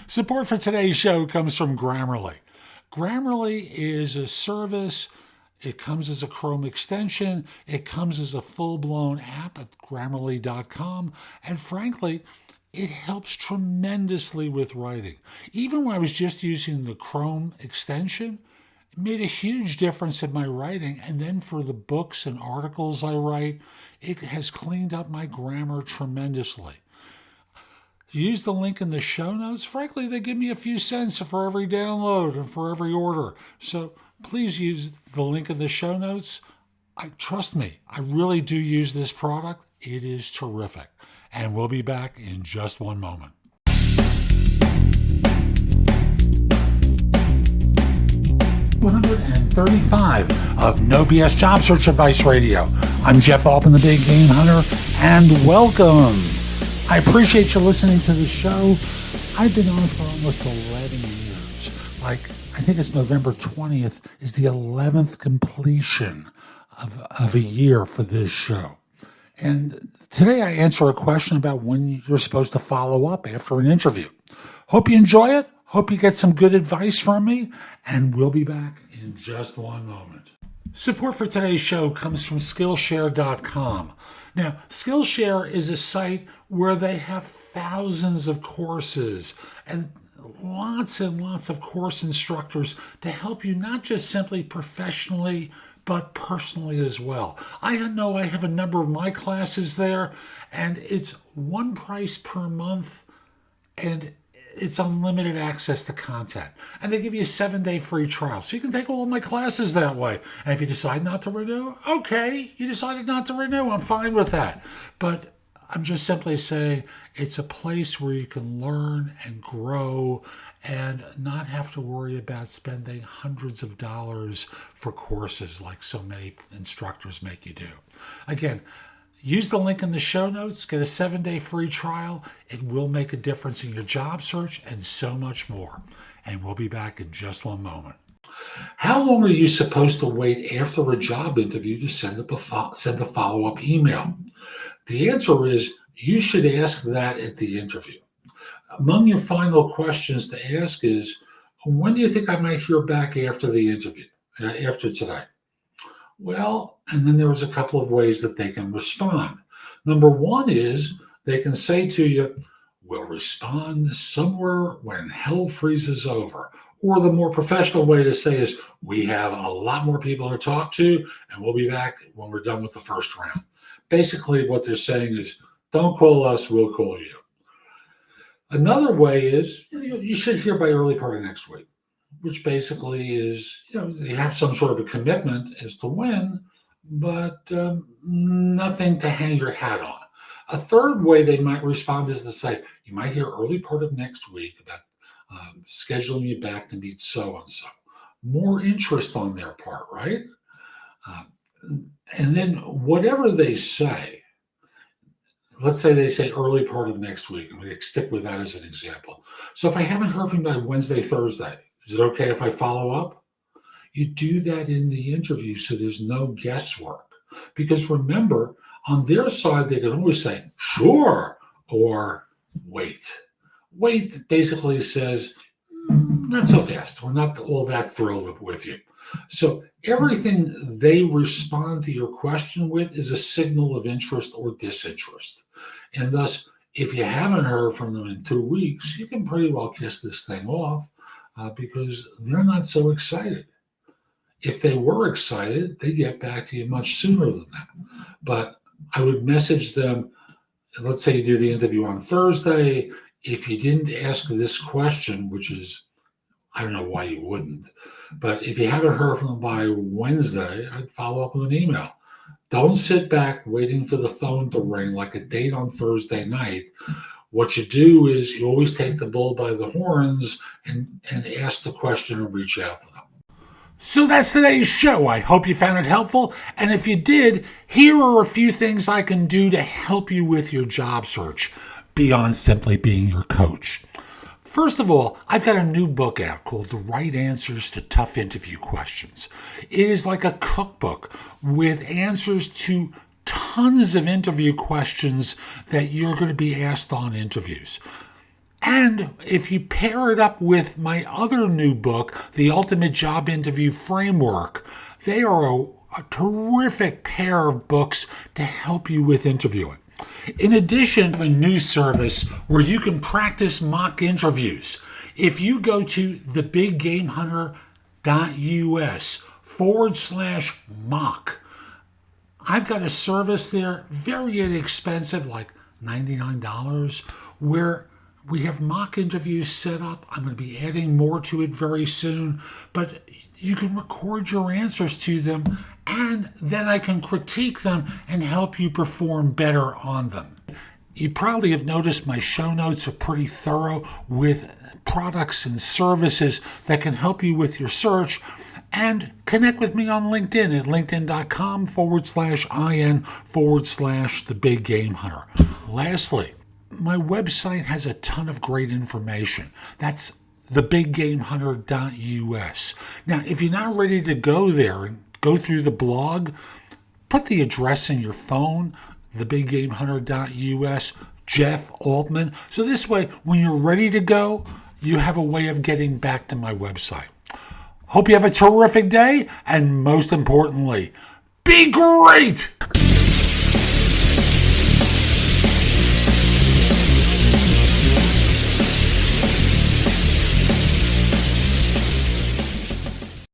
Support for today's show comes from Grammarly. Grammarly is a service. It comes as a Chrome extension. It comes as a full-blown app at Grammarly.com. And frankly, it helps tremendously with writing. Even when I was just using the Chrome extension, it made a huge difference in my writing. And then for the books and articles I write, it has cleaned up my grammar tremendously. Use the link in the show notes. Frankly, they give me a few cents for every download and for every order. So please use the link in the show notes. Trust me, I really do use this product. It is terrific. And we'll be back in just one moment. $135 of No BS Job Search Advice Radio. I'm Jeff Altman, the Big Game Hunter, and welcome. I appreciate you listening to the show. I've been on for almost 11 years. I think it's November 20th is the 11th completion of a year for this show. And today I answer a question about when you're supposed to follow up after an interview. Hope you enjoy it. Hope you get some good advice from me. And we'll be back in just one moment. Support for today's show comes from Skillshare.com. Now, Skillshare is a site where they have thousands of courses and lots of course instructors to help you not just simply professionally, but personally as well. I know I have a number of my classes there, and it's one price per month, and it's unlimited access to content. And they give you a 7-day free trial. So you can take all of my classes that way. And if you decide not to renew, okay, you decided not to renew. I'm fine with that. But I'm just simply saying it's a place where you can learn and grow and not have to worry about spending hundreds of dollars for courses like so many instructors make you do. Again, use the link in the show notes, get a 7-day free trial. It will make a difference in your job search and so much more. And we'll be back in just one moment. How long are you supposed to wait after a job interview to send a follow-up email? The answer is you should ask that at the interview. Among your final questions to ask is, when do you think I might hear back after the interview, after today? Well, and then there's a couple of ways that they can respond. Number one is they can say to you, we'll respond somewhere when hell freezes over. Or the more professional way to say is, we have a lot more people to talk to, and we'll be back when we're done with the first round. Basically, what they're saying is, don't call us, we'll call you. Another way is, you should hear by early part of next week, which basically is, they have some sort of a commitment as to when, but nothing to hang your hat on. A third way they might respond is to say, you might hear early part of next week about scheduling you back to meet so-and-so. More interest on their part, right? And then whatever they say, let's say they say early part of next week, and we stick with that as an example. So if I haven't heard from you by Wednesday, Thursday, is it okay if I follow up? You do that in the interview so there's no guesswork. Because remember, on their side, they can always say, sure, or wait. Wait basically says, not so fast. We're not all that thrilled with you. So everything they respond to your question with is a signal of interest or disinterest. And thus, if you haven't heard from them in 2 weeks, you can pretty well kiss this thing off because they're not so excited. If they were excited, they'd get back to you much sooner than that. But I would message them, let's say you do the interview on Thursday. If you didn't ask this question, which is, I don't know why you wouldn't, but if you haven't heard from them by Wednesday, I'd follow up with an email. Don't sit back waiting for the phone to ring like a date on Thursday night. What you do is you always take the bull by the horns and ask the question and reach out to them. So that's today's show. I hope you found it helpful. And if you did, here are a few things I can do to help you with your job search beyond simply being your coach. First of all, I've got a new book out called The Right Answers to Tough Interview Questions. It is like a cookbook with answers to tons of interview questions that you're going to be asked on interviews. And if you pair it up with my other new book, The Ultimate Job Interview Framework, they are a terrific pair of books to help you with interviewing. In addition, I have a new service where you can practice mock interviews. If you go to thebiggamehunter.us/mock, I've got a service there, very inexpensive, like $99, where we have mock interviews set up. I'm going to be adding more to it very soon, but you can record your answers to them, and then I can critique them and help you perform better on them. You probably have noticed my show notes are pretty thorough with products and services that can help you with your search. And connect with me on LinkedIn at linkedin.com/IN/the-big-game-hunter. Lastly, my website has a ton of great information. That's thebiggamehunter.us. Now, if you're not ready to go there and go through the blog, put the address in your phone, thebiggamehunter.us, Jeff Altman. So this way, when you're ready to go, you have a way of getting back to my website. Hope you have a terrific day, and most importantly, be great!